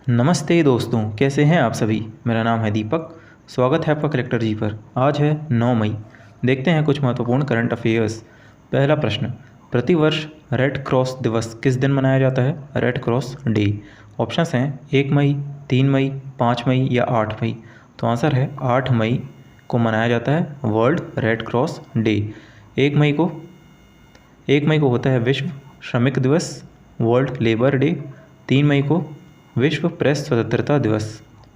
नमस्ते दोस्तों, कैसे हैं आप सभी। मेरा नाम है दीपक। स्वागत है आपका कलेक्टर जी पर। आज है 9 मई। देखते हैं कुछ महत्वपूर्ण करंट अफेयर्स। पहला प्रश्न, प्रतिवर्ष रेड क्रॉस दिवस किस दिन मनाया जाता है? Red cross day. ऑप्शंस हैं 1 मई, 3 मई, 5 मई या 8 मई। तो आंसर है 8 मई को मनाया जाता है वर्ल्ड रेड क्रॉस डे। 1 मई को 1 मई को होता है विश्व श्रमिक दिवस, वर्ल्ड लेबर डे। 3 मई को विश्व प्रेस स्वतंत्रता दिवस,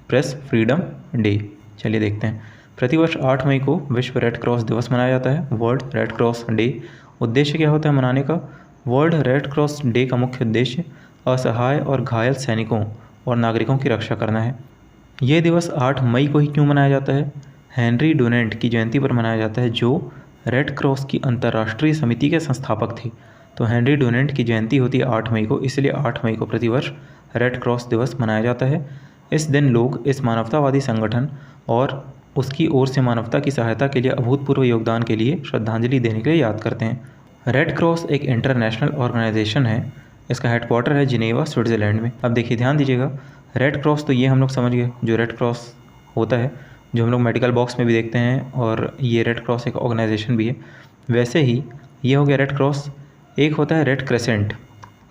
प्रेस फ्रीडम डे। चलिए देखते हैं। प्रतिवर्ष 8 मई को विश्व रेड क्रॉस दिवस मनाया जाता है, वर्ल्ड रेड क्रॉस डे। उद्देश्य क्या होता है मनाने का? वर्ल्ड रेड क्रॉस डे का मुख्य उद्देश्य असहाय और घायल सैनिकों और नागरिकों की रक्षा करना है। ये दिवस 8 मई को ही क्यों मनाया जाता है? हेनरी डोनेट की जयंती पर मनाया जाता है, जो रेड क्रॉस की अंतर्राष्ट्रीय समिति के संस्थापक थे। तो हेनरी डोनेट की जयंती होती है 8 मई को, इसलिए 8 मई को प्रतिवर्ष रेड क्रॉस दिवस मनाया जाता है। इस दिन लोग इस मानवतावादी संगठन और उसकी ओर से मानवता की सहायता के लिए अभूतपूर्व योगदान के लिए श्रद्धांजलि देने के लिए याद करते हैं। रेड क्रॉस एक इंटरनेशनल ऑर्गेनाइजेशन है। इसका हेडक्वार्टर है जिनेवा, स्विट्ज़रलैंड में। अब देखिए, ध्यान दीजिएगा, रेड क्रॉस तो ये हम लोग समझ गए, जो रेड क्रॉस होता है, जो हम लोग मेडिकल बॉक्स में भी देखते हैं, और ये रेड क्रॉस एक ऑर्गेनाइजेशन भी है। वैसे ही ये हो गया रेड क्रॉस। एक होता है रेड क्रेसेंट।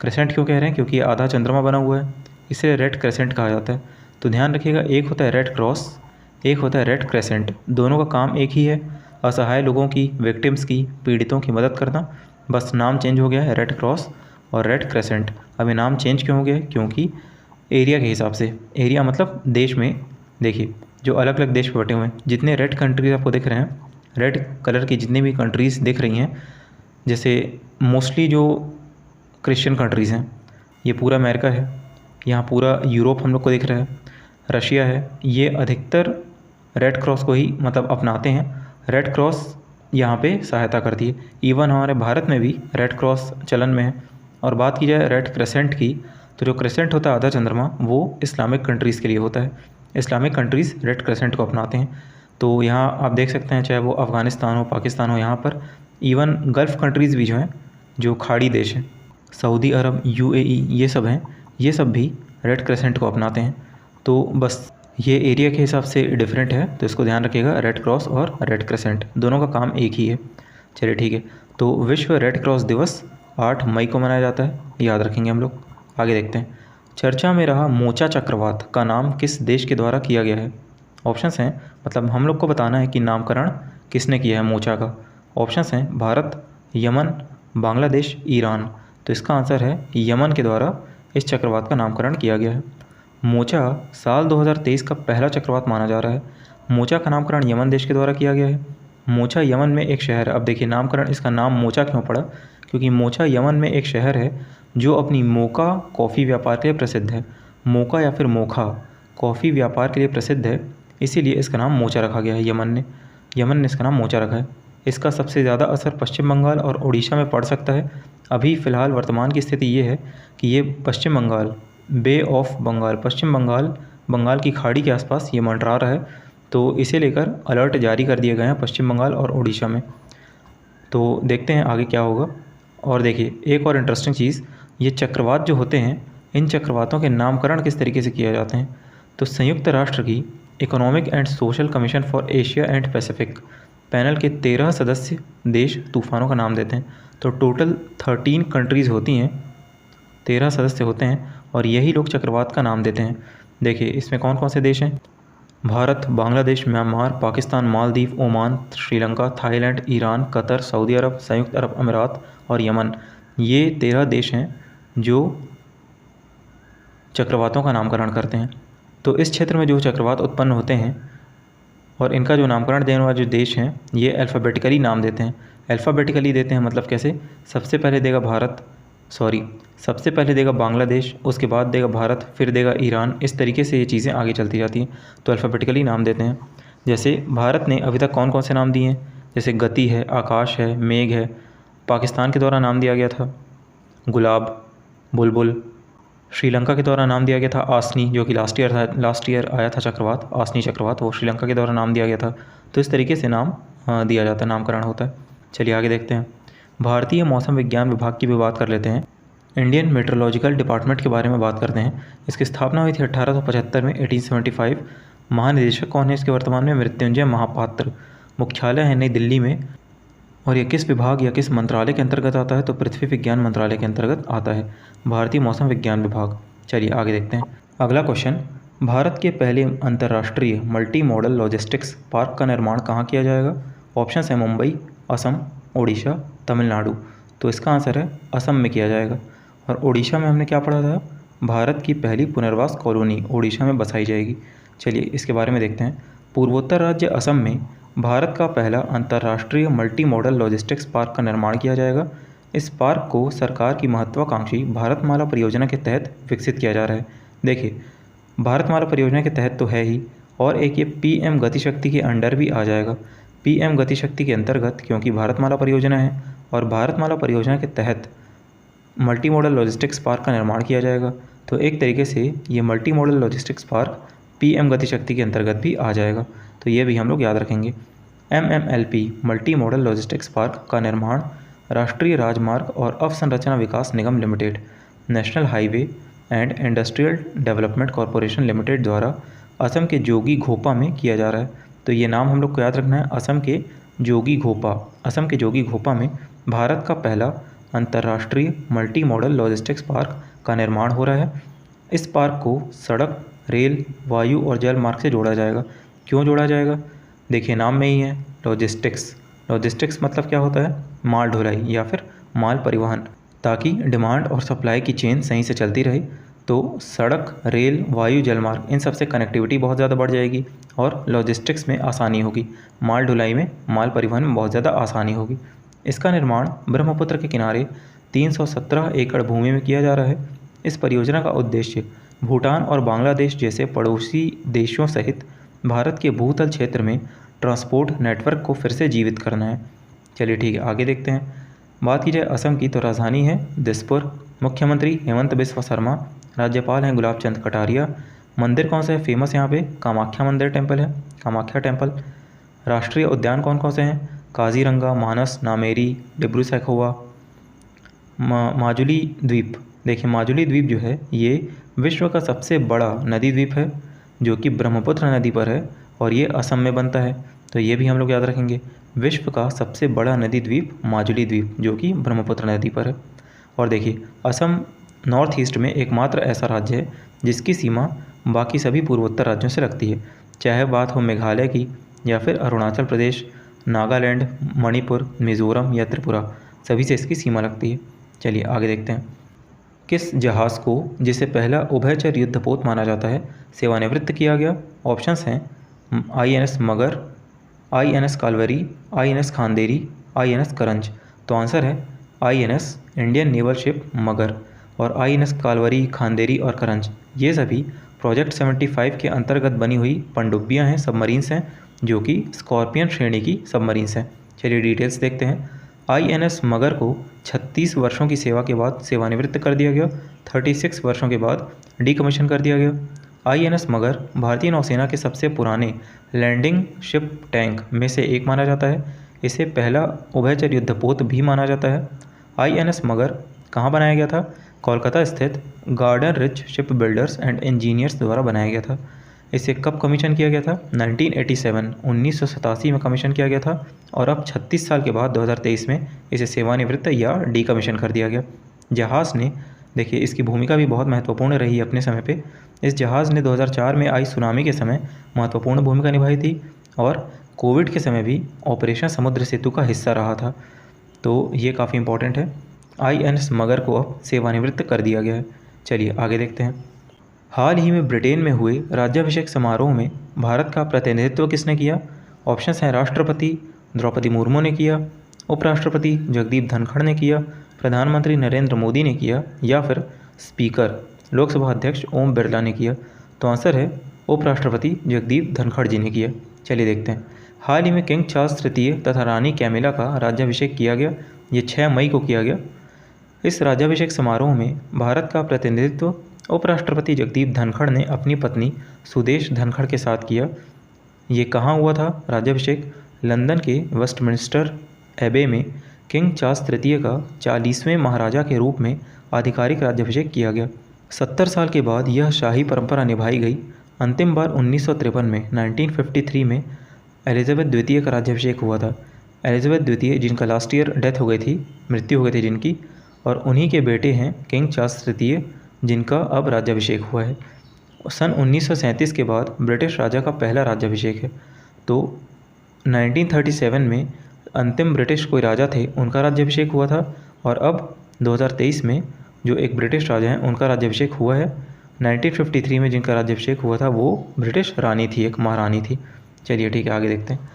क्रेसेंट क्यों कह रहे हैं? क्योंकि आधा चंद्रमा बना हुआ है, इसे रेड क्रेसेंट कहा जाता है। तो ध्यान रखिएगा, एक होता है रेड क्रॉस, एक होता है रेड क्रेसेंट। दोनों का काम एक ही है, असहाय लोगों की, विक्टिम्स की, पीड़ितों की मदद करना। बस नाम चेंज हो गया है, रेड क्रॉस और रेड क्रेसेंट। अब ये नाम चेंज क्यों हो गया है? क्योंकि एरिया के हिसाब से। एरिया मतलब देश में। देखिए, जो अलग अलग देश बटे हुए हैं, जितने रेड कंट्रीज आपको दिख रहे हैं, रेड कलर की जितनी भी कंट्रीज़ दिख रही हैं, जैसे मोस्टली जो क्रिश्चियन कंट्रीज़ हैं, ये पूरा अमेरिका है, यहाँ पूरा यूरोप हम लोग को दिख रहा है, रशिया है, ये अधिकतर रेड क्रॉस को ही मतलब अपनाते हैं। रेड क्रॉस यहाँ पे सहायता करती है। इवन हमारे भारत में भी रेड क्रॉस चलन में है। और बात की जाए रेड क्रेसेंट की, तो जो क्रेसेंट होता है आधा चंद्रमा, वो इस्लामिक कंट्रीज़ के लिए होता है। इस्लामिक कंट्रीज़ रेड क्रेसेंट को अपनाते हैं। तो यहाँ आप देख सकते हैं, चाहे वो अफ़गानिस्तान हो, पाकिस्तान हो, यहाँ पर इवन गल्फ़ कंट्रीज़ भी जो हैं, जो खाड़ी देश हैं, सऊदी अरब, यूएई, ये सब हैं, ये सब भी रेड क्रेसेंट को अपनाते हैं। तो बस ये एरिया के हिसाब से डिफरेंट है, तो इसको ध्यान रखिएगा। रेड क्रॉस और रेड क्रेसेंट दोनों का काम एक ही है। चलिए ठीक है, तो विश्व रेड क्रॉस दिवस 8 मई को मनाया जाता है, याद रखेंगे हम लोग। आगे देखते हैं। चर्चा में रहा मोचा चक्रवात का नाम किस देश के द्वारा किया गया है? ऑप्शंस हैं, मतलब हम लोग को बताना है कि नामकरण किसने किया है मोचा का। ऑप्शंस हैं भारत, यमन, बांग्लादेश, ईरान। तो इसका आंसर है यमन के द्वारा इस चक्रवात का नामकरण किया गया है। मोचा साल 2023 का पहला चक्रवात माना जा रहा है। मोचा का नामकरण यमन देश के द्वारा किया गया है। मोचा यमन में एक शहर है। अब देखिए, नामकरण इसका नाम मोचा क्यों पड़ा? क्योंकि मोचा यमन में एक शहर है जो अपनी मोका कॉफ़ी व्यापार के लिए प्रसिद्ध है। मोका या फिर मोखा कॉफ़ी व्यापार के लिए प्रसिद्ध है, इसीलिए इसका नाम मोचा रखा गया है। यमन ने इसका नाम मोचा रखा है। इसका सबसे ज़्यादा असर पश्चिम बंगाल और उड़ीसा में पड़ सकता है। अभी फ़िलहाल वर्तमान की स्थिति ये है कि ये पश्चिम बंगाल, बे ऑफ बंगाल, पश्चिम बंगाल, बंगाल की खाड़ी के आसपास ये मंडरा रहा है। तो इसे लेकर अलर्ट जारी कर दिए गए हैं पश्चिम बंगाल और उड़ीसा में। तो देखते हैं आगे क्या होगा। और देखिए, एक और इंटरेस्टिंग चीज़, ये चक्रवात जो होते हैं, इन चक्रवातों के नामकरण किस तरीके से किए जाते हैं? तो संयुक्त राष्ट्र की economic and social commission for Asia and Pacific panel के 13 सदस्य देश तूफ़ानों का नाम देते हैं। तो टोटल 13 कंट्रीज़ होती हैं, 13 सदस्य होते हैं, और यही लोग चक्रवात का नाम देते हैं। देखिए, इसमें कौन कौन से देश हैं? Bharat, Bangladesh, Myanmar, Pakistan, Maldives, Oman, Sri Lanka, Thailand, Iran, Qatar, Saudi Arab, संयुक्त अरब अमीरात और यमन। ये 13 देश हैं जो चक्रवातों का नामकरण करते हैं। तो इस क्षेत्र में जो चक्रवात उत्पन्न होते हैं और इनका जो नामकरण देने वाले जो देश हैं, ये अल्फ़ाबेटिकली नाम देते हैं। अल्फ़ाबेटिकली देते हैं मतलब कैसे? सबसे पहले देगा सबसे पहले देगा बांग्लादेश, उसके बाद देगा भारत, फिर देगा ईरान। इस तरीके से ये चीज़ें आगे चलती जाती हैं। तो अल्फ़ाबेटिकली नाम देते हैं। जैसे भारत ने अभी तक कौन कौन से नाम दिए हैं? जैसे गति है, आकाश है, मेघ है। पाकिस्तान के द्वारा नाम दिया गया था गुलाब, बुलबुल। श्रीलंका के द्वारा नाम दिया गया था आसनी, जो कि लास्ट ईयर आया था चक्रवात, आसनी चक्रवात, वो श्रीलंका के द्वारा नाम दिया गया था। तो इस तरीके से नाम दिया जाता है, नामकरण होता है। चलिए आगे देखते हैं। भारतीय मौसम विज्ञान विभाग की भी बात कर लेते हैं। इंडियन मेट्रोलॉजिकल डिपार्टमेंट के बारे में बात करते हैं। इसकी स्थापना हुई थी 1875 में, 1875। महानिदेशक कौन है इसके वर्तमान में? मृत्युंजय महापात्र। मुख्यालय है नई दिल्ली में। और ये किस विभाग या किस मंत्रालय के अंतर्गत आता है? तो पृथ्वी विज्ञान मंत्रालय के अंतर्गत आता है, भारतीय मौसम विज्ञान विभाग। चलिए आगे देखते हैं। अगला क्वेश्चन, भारत के पहले अंतर्राष्ट्रीय मल्टी मॉडल लॉजिस्टिक्स पार्क का निर्माण कहाँ किया जाएगा? ऑप्शन है मुंबई, असम, ओडिशा, तमिलनाडु। तो इसका आंसर है असम में किया जाएगा। और ओडिशा में हमने क्या पढ़ा था? भारत की पहली पुनर्वास कॉलोनी ओडिशा में बसाई जाएगी। चलिए इसके बारे में देखते हैं। पूर्वोत्तर राज्य असम में भारत का पहला अंतर्राष्ट्रीय मल्टी मॉडल लॉजिस्टिक्स पार्क का निर्माण किया जाएगा। इस पार्क को सरकार की महत्वाकांक्षी भारतमाला परियोजना के तहत विकसित किया जा रहा है। देखिए, भारतमाला परियोजना के तहत तो है ही, और एक ये पीएम गतिशक्ति के अंडर भी आ जाएगा। पीएम गतिशक्ति के अंतर्गत, क्योंकि भारतमाला परियोजना है और भारतमाला परियोजना के तहत मल्टी मॉडल लॉजिस्टिक्स पार्क का निर्माण किया जाएगा, तो एक तरीके से ये multi modal logistics park PM Gatishakti के अंतर्गत भी आ जाएगा। तो ये भी हम लोग याद रखेंगे। MMLP multi modal logistics park का निर्माण राष्ट्रीय राजमार्ग और अवसंरचना विकास निगम limited, national highway and industrial development corporation limited द्वारा असम के जोगी घोपा में किया जा रहा है। तो ये नाम हम लोग को याद रखना है, असम के जोगी घोपा। असम के जोगी घोपा में भारत का पहला अंतर्राष्ट्रीय मल्टी मॉडल लॉजिस्टिक्स पार्क का निर्माण हो रहा है। इस पार्क को सड़क, रेल, वायु और जल मार्ग से जोड़ा जाएगा। क्यों जोड़ा जाएगा? देखिए, नाम में ही है लॉजिस्टिक्स। लॉजिस्टिक्स मतलब क्या होता है? माल ढुलाई या फिर माल परिवहन, ताकि डिमांड और सप्लाई की चेन सही से चलती रहे। तो सड़क, रेल, वायु, जलमार्ग, इन सब से कनेक्टिविटी बहुत ज़्यादा बढ़ जाएगी और लॉजिस्टिक्स में आसानी होगी। माल ढुलाई में, माल परिवहन में बहुत ज़्यादा आसानी होगी। इसका निर्माण ब्रह्मपुत्र के किनारे 317 एकड़ भूमि में किया जा रहा है। इस परियोजना का उद्देश्य भूटान और बांग्लादेश जैसे पड़ोसी देशों सहित भारत के भूतल क्षेत्र में ट्रांसपोर्ट नेटवर्क को फिर से जीवित करना है। चलिए ठीक है, आगे देखते हैं। बात की जाए असम की, तो राजधानी है दिसपुर। मुख्यमंत्री हेमंत बिस्वा शर्मा। राज्यपाल हैं गुलाब चंद कटारिया। मंदिर कौन सा है फेमस यहाँ पे? कामाख्या मंदिर टेम्पल है, कामाख्या टेम्पल। राष्ट्रीय उद्यान कौन कौन से हैं? काजीरंगा, मानस, नामेरी, डिब्रू सैखोवा, माजुली द्वीप। देखिए, माजुली द्वीप जो है ये विश्व का सबसे बड़ा नदी द्वीप है, जो कि ब्रह्मपुत्र नदी पर है और ये असम में बनता है। तो ये भी हम लोग याद रखेंगे। विश्व का सबसे बड़ा नदी द्वीप माजुली द्वीप, जो कि ब्रह्मपुत्र नदी पर है। और देखिए, असम नॉर्थ ईस्ट में एकमात्र ऐसा राज्य है जिसकी सीमा बाकी सभी पूर्वोत्तर राज्यों से लगती है, चाहे बात हो मेघालय की या फिर अरुणाचल प्रदेश, नागालैंड, मणिपुर, मिज़ोरम या त्रिपुरा, सभी से इसकी सीमा लगती है। चलिए आगे देखते हैं। किस जहाज़ को, जिसे पहला उभयचर युद्धपोत माना जाता है, सेवानिवृत्त किया गया? ऑप्शंस हैं INS मगर, INS Kalvari, INS Khanderi, INS करंज। तो आंसर है INS इंडियन नेवल शिप मगर। और INS कालवरी, खांदेरी और करंज, ये सभी प्रोजेक्ट 75 के अंतर्गत बनी हुई पनडुब्बियाँ हैं, सबमरीन्स हैं, जो कि स्कॉर्पियन श्रेणी की सबमरीन्स हैं। चलिए डिटेल्स देखते हैं। INS मगर को 36 वर्षों की सेवा के बाद सेवानिवृत्त कर दिया गया। 36 वर्षों के बाद डीकमीशन कर दिया गया। INS मगर भारतीय नौसेना के सबसे पुराने लैंडिंग शिप टैंक में से एक माना जाता है। इसे पहला उभयचर युद्धपोत भी माना जाता है। INS मगर कहाँ बनाया गया था? कोलकाता स्थित garden rich ship builders and engineers द्वारा बनाया गया था। इसे कब कमीशन किया गया था? 1987 1987 में कमीशन किया गया था। और अब 36 साल के बाद 2023 में इसे सेवानिवृत्त या डीकमीशन कर दिया गया। जहाज़ ने, देखिए इसकी भूमिका भी बहुत महत्वपूर्ण रही अपने समय पे। इस जहाज़ ने 2004 में आई सुनामी के समय महत्वपूर्ण भूमिका निभाई थी और कोविड के समय भी ऑपरेशन समुद्र सेतु का हिस्सा रहा था। तो ये काफ़ी इंपॉर्टेंट है। INS मगर को अब सेवानिवृत्त कर दिया गया है। चलिए आगे देखते हैं। हाल ही में ब्रिटेन में हुए राज्याभिषेक समारोह में भारत का प्रतिनिधित्व किसने किया? ऑप्शंस हैं राष्ट्रपति द्रौपदी मुर्मू ने किया, उपराष्ट्रपति जगदीप धनखड़ ने किया, प्रधानमंत्री नरेंद्र मोदी ने किया, या फिर स्पीकर लोकसभा अध्यक्ष ओम बिरला ने किया। तो आंसर है उपराष्ट्रपति जगदीप धनखड़ जी ने किया। चलिए देखते हैं। हाल ही में किंग चार्ल्स तृतीय तथा रानी कैमिला का राज्याभिषेक किया गया। ये 6 मई को किया गया। इस राज्याभिषेक समारोह में भारत का प्रतिनिधित्व उपराष्ट्रपति जगदीप धनखड़ ने अपनी पत्नी सुदेश धनखड़ के साथ किया। ये कहाँ हुआ था राज्याभिषेक? लंदन के वेस्टमिंस्टर एबे में किंग चार्ल्स तृतीय का 40वें महाराजा के रूप में आधिकारिक राज्याभिषेक किया गया। 70 साल के बाद यह शाही परंपरा निभाई गई। अंतिम बार 1953 में 1953 में एलिजाबेथ द्वितीय का राज्याभिषेक हुआ था। एलिजाबेथ द्वितीय जिनका लास्ट ईयर डेथ हो गई थी, मृत्यु हो गई थी जिनकी, और उन्हीं के बेटे हैं किंग चार्ल्स तृतीय जिनका अब राज्याभिषेक हुआ है। सन 1937 के बाद ब्रिटिश राजा का पहला राज्याभिषेक है। तो 1937 में अंतिम ब्रिटिश कोई राजा थे उनका राज्याभिषेक हुआ था, और अब 2023 में जो एक ब्रिटिश राजा हैं उनका राज्याभिषेक हुआ है। 1953 में जिनका राज्याभिषेक हुआ था वो ब्रिटिश रानी थी, एक महारानी थी। चलिए ठीक है, आगे देखते हैं।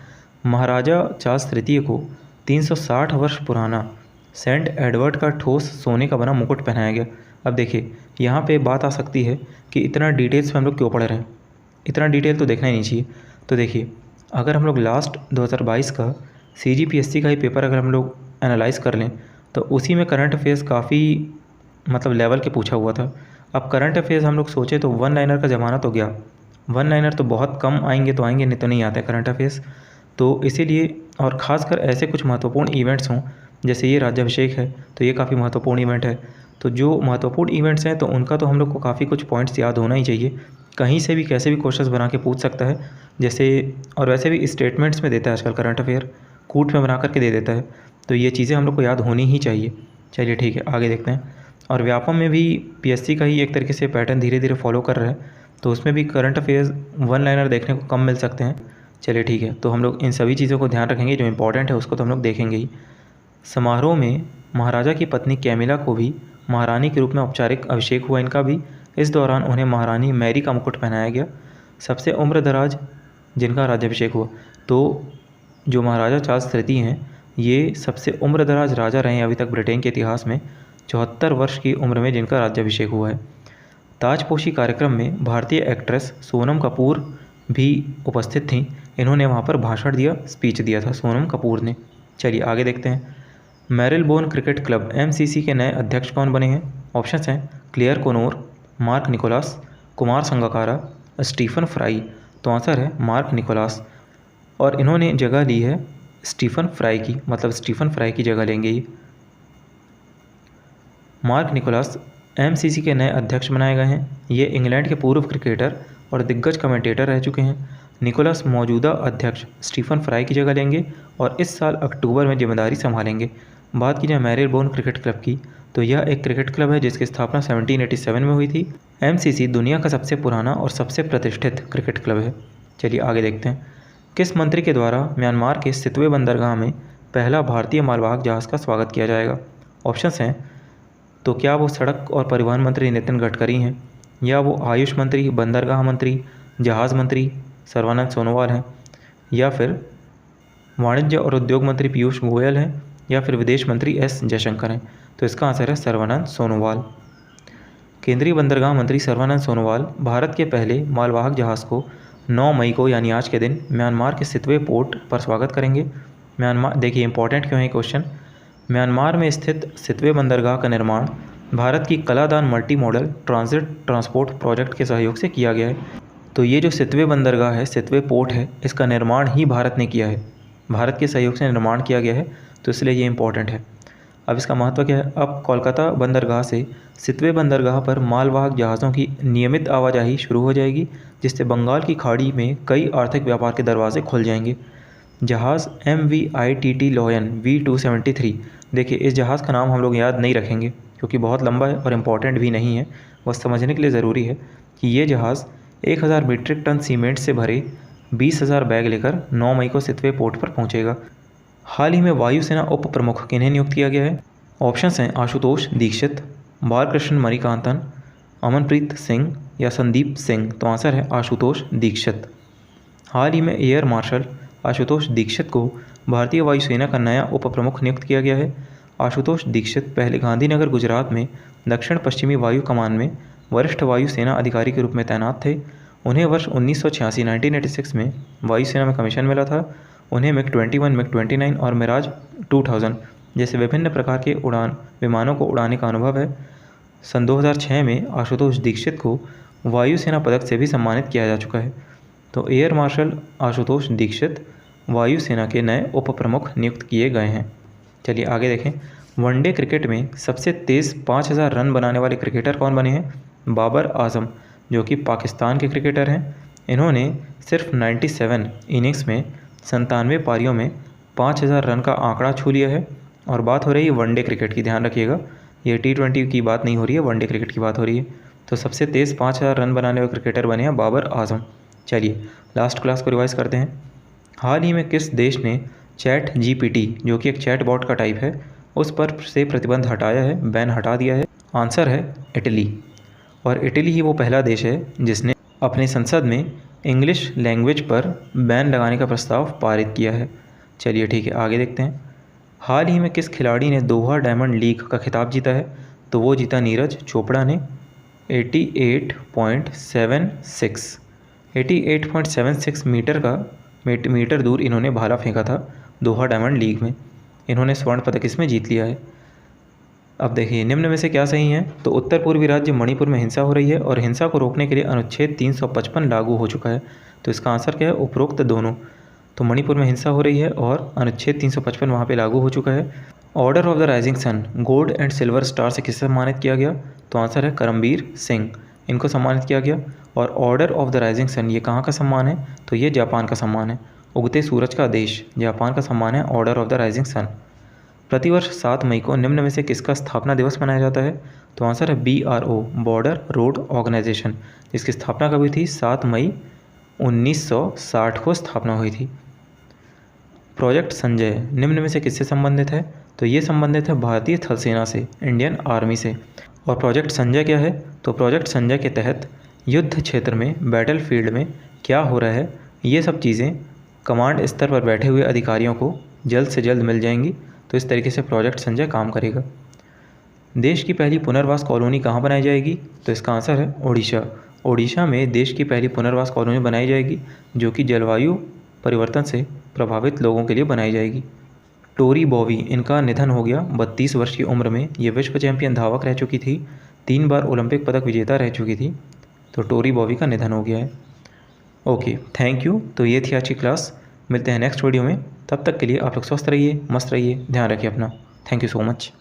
महाराजा चार्ल्स तृतीय को 360 वर्ष पुराना सेंट एडवर्ड का ठोस सोने का बना मुकुट पहनाया गया। अब देखिए यहाँ पे बात आ सकती है कि इतना डिटेल्स में हम लोग क्यों पढ़ रहे हैं, इतना डिटेल तो देखना ही नहीं चाहिए। तो देखिए, अगर हम लोग लास्ट 2022 का CGPSC का ही पेपर अगर हम लोग एनालाइज़ कर लें तो उसी में करंट अफेयर्स काफ़ी मतलब लेवल के पूछा हुआ था। अब करंट अफेयर्स हम लोग सोचे तो वन लाइनर का ज़माना तो गया, वन लाइनर तो बहुत कम आएंगे तो आएंगे, नहीं तो नहीं आते करंट अफेयर्स। तो इसीलिए, और ख़ासकर ऐसे कुछ महत्वपूर्ण इवेंट्स हों जैसे ये राज्याभिषेक है तो ये काफ़ी महत्वपूर्ण इवेंट है। तो जो महत्वपूर्ण इवेंट्स हैं तो उनका तो हम लोग को काफ़ी कुछ पॉइंट्स याद होना ही चाहिए। कहीं से भी कैसे भी क्वेश्चंस बना के पूछ सकता है जैसे, और वैसे भी स्टेटमेंट्स में देता है आजकल करंट अफेयर, कूट में बना करके दे देता है। तो ये चीज़ें हम लोग को याद होनी ही चाहिए। चलिए ठीक है, आगे देखते हैं। और व्यापम में भी PSC का ही एक तरीके से पैटर्न धीरे धीरे फॉलो कर रहा है, तो उसमें भी करंट अफेयर्स वन लाइनर देखने को कम मिल सकते हैं। चलिए ठीक है, तो हम लोग इन सभी चीज़ों को ध्यान रखेंगे, जो इंपॉर्टेंट है उसको तो हम लोग देखेंगे ही। समारोह में महाराजा की पत्नी कैमिला को भी महारानी के रूप में औपचारिक अभिषेक हुआ इनका भी। इस दौरान उन्हें महारानी मैरी का मुकुट पहनाया गया। सबसे उम्रदराज जिनका राज्याभिषेक हुआ, तो जो महाराजा चार्ल्स तृतीय हैं ये सबसे उम्रदराज राजा रहे हैं अभी तक ब्रिटेन के इतिहास में, 74 वर्ष की उम्र में जिनका राज्याभिषेक हुआ है। ताजपोशी कार्यक्रम में भारतीय एक्ट्रेस सोनम कपूर भी उपस्थित थीं। इन्होंने वहाँ पर भाषण दिया, स्पीच दिया था सोनम कपूर ने। चलिए आगे देखते हैं। मैरिलबोर्न क्रिकेट क्लब MCC के नए अध्यक्ष कौन बने हैं? ऑप्शंस हैं Claire Conor, Mark Nicholas, Kumar Sangakkara, Stephen Fry. तो आंसर है मार्क निकोलास, और इन्होंने जगह ली है स्टीफन फ्राई की, मतलब स्टीफन फ्राई की जगह लेंगे ये। मार्क निकोलास MCC के नए अध्यक्ष बनाए गए हैं। ये इंग्लैंड के पूर्व क्रिकेटर और दिग्गज कमेंटेटर रह चुके हैं। निकोलस मौजूदा अध्यक्ष स्टीफन फ्राई की जगह लेंगे और इस साल अक्टूबर में जिम्मेदारी संभालेंगे। बात की जाए मैरिलबोर्न क्रिकेट क्लब की, तो यह एक क्रिकेट क्लब है जिसकी स्थापना 1787 में हुई थी। MCC दुनिया का सबसे पुराना और सबसे प्रतिष्ठित क्रिकेट क्लब है। चलिए आगे देखते हैं। किस मंत्री के द्वारा म्यांमार के सितवे बंदरगाह में पहला भारतीय मालवाहक जहाज़ का स्वागत किया जाएगा? ऑप्शंस हैं, तो क्या वो सड़क और परिवहन मंत्री नितिन गडकरी हैं, या वो आयुष मंत्री, बंदरगाह मंत्री, जहाज़ मंत्री सर्बानंद सोनोवाल हैं, या फिर वाणिज्य और उद्योग मंत्री पीयूष गोयल हैं, या फिर विदेश मंत्री S जयशंकर हैं? तो इसका आंसर है सर्बानंद सोनोवाल। केंद्रीय बंदरगाह मंत्री सर्बानंद सोनोवाल भारत के पहले मालवाहक जहाज़ को 9 मई को यानी आज के दिन म्यांमार के सितवे पोर्ट पर स्वागत करेंगे। म्यांमार, देखिए इंपॉर्टेंट क्यों है क्वेश्चन। म्यांमार में स्थित सितवे बंदरगाह का निर्माण भारत की Kaladan multi modal transit transport project के सहयोग से किया गया है। तो ये जो सितवे बंदरगाह है, सितवे पोर्ट है, इसका निर्माण ही भारत ने किया है, भारत के सहयोग से निर्माण किया गया है, तो इसलिए ये इंपॉर्टेंट है। अब इसका महत्व क्या है? अब कोलकाता बंदरगाह से सितवे बंदरगाह पर मालवाहक जहाज़ों की नियमित आवाजाही शुरू हो जाएगी, जिससे बंगाल की खाड़ी में कई आर्थिक व्यापार के दरवाजे खुल जाएंगे। जहाज़ MVITT लोयन V273, देखिए इस जहाज़ का नाम हम लोग याद नहीं रखेंगे क्योंकि बहुत लंबा है और इम्पॉर्टेंट भी नहीं है, बस समझने के लिए ज़रूरी है कि ये जहाज़ 1000 मीट्रिक टन सीमेंट से भरे 20,000 बैग लेकर 9 मई को सितवे पोर्ट पर पहुंचेगा। हाल ही में वायुसेना उप प्रमुख किन्हें नियुक्त किया गया है? ऑप्शंस हैं आशुतोष दीक्षित, बालकृष्ण मणिकांतन, अमनप्रीत सिंह या संदीप सिंह। तो आंसर है आशुतोष दीक्षित। हाल ही में एयर मार्शल आशुतोष दीक्षित को भारतीय वायुसेना का नया उप प्रमुख नियुक्त किया गया है। आशुतोष दीक्षित पहले गांधीनगर गुजरात में दक्षिण पश्चिमी वायु कमान में वरिष्ठ वायुसेना अधिकारी के रूप में तैनात थे। उन्हें वर्ष 1986 में वायुसेना में कमीशन मिला था। उन्हें MiG-21, MiG-29 और मिराज 2000 जैसे विभिन्न प्रकार के उड़ान विमानों को उड़ाने का अनुभव है। सन 2006 में आशुतोष दीक्षित को वायुसेना पदक से भी सम्मानित किया जा चुका है। तो एयर मार्शल आशुतोष दीक्षित वायुसेना के नए उप प्रमुख नियुक्त किए गए हैं। चलिए आगे देखें। वनडे क्रिकेट में सबसे तेज़ 5000 रन बनाने वाले क्रिकेटर कौन बने हैं? बाबर आजम, जो कि पाकिस्तान के क्रिकेटर हैं। इन्होंने सिर्फ 97 इनिंग्स में 97 पारियों में 5000 रन का आंकड़ा छू लिया है। और बात हो रही है वनडे क्रिकेट की, ध्यान रखिएगा, ये T20 की बात नहीं हो रही है, वनडे क्रिकेट की बात हो रही है। तो सबसे तेज़ 5000 रन बनाने वाले क्रिकेटर बने हैं बाबर आजम। चलिए लास्ट क्लास को रिवाइज़ करते हैं। हाल ही में किस देश ने ChatGPT, जो कि एक चैट बॉट का टाइप है, उस पर से प्रतिबंध हटाया है, बैन हटा दिया है? आंसर है इटली। और इटली ही वो पहला देश है जिसने अपने संसद में इंग्लिश लैंग्वेज पर बैन लगाने का प्रस्ताव पारित किया है। चलिए ठीक है, आगे देखते हैं। हाल ही में किस खिलाड़ी ने दोहा डायमंड लीग का खिताब जीता है? तो वो जीता नीरज चोपड़ा ने 88.76 मीटर दूर इन्होंने भाला फेंका था दोहा डायमंड लीग में। इन्होंने स्वर्ण पदक इसमें जीत लिया है। अब देखिए निम्न में से क्या सही है? तो उत्तर पूर्वी राज्य मणिपुर में हिंसा हो रही है और हिंसा को रोकने के लिए अनुच्छेद 355 लागू हो चुका है। तो इसका आंसर क्या है? उपरोक्त दोनों। तो मणिपुर में हिंसा हो रही है और अनुच्छेद 355 वहाँ पे लागू हो चुका है। Order of the rising sun gold and silver star से किसे सम्मानित किया गया? तो आंसर है करमबीर सिंह, इनको सम्मानित किया गया। और order of the rising sun ये कहाँ का सम्मान है? तो ये जापान का सम्मान है। उगते सूरज का देश जापान का सम्मान है order of the rising sun. प्रतिवर्ष 7 मई को निम्न में से किसका स्थापना दिवस मनाया जाता है? तो आंसर है BRO, बॉर्डर रोड ऑर्गेनाइजेशन, जिसकी स्थापना कब हुई थी? 7 मई 1960 को स्थापना हुई थी। प्रोजेक्ट संजय निम्न में से किससे संबंधित है? तो ये संबंधित है भारतीय थल सेना से, इंडियन आर्मी से। और प्रोजेक्ट संजय क्या है? तो प्रोजेक्ट संजय के तहत युद्ध क्षेत्र में, बैटल फील्ड में क्या हो रहा है, ये सब चीज़ें कमांड स्तर पर बैठे हुए अधिकारियों को जल्द से जल्द मिल जाएंगी। तो इस तरीके से प्रोजेक्ट संजय काम करेगा। देश की पहली पुनर्वास कॉलोनी कहाँ बनाई जाएगी? तो इसका आंसर है ओडिशा। ओडिशा में देश की पहली पुनर्वास कॉलोनी बनाई जाएगी, जो कि जलवायु परिवर्तन से प्रभावित लोगों के लिए बनाई जाएगी। टोरी बॉवी, इनका निधन हो गया 32 वर्ष की उम्र में। ये विश्व चैंपियन धावक रह चुकी थी, 3 बार ओलंपिक पदक विजेता रह चुकी थी। तो टोरी बॉवी का निधन हो गया है। Okay, thank you. तो ये थी आज की क्लास। मिलते हैं नेक्स्ट वीडियो में। तब तक के लिए आप लोग स्वस्थ रहिए, मस्त रहिए, ध्यान रखिए अपना। Thank you so much.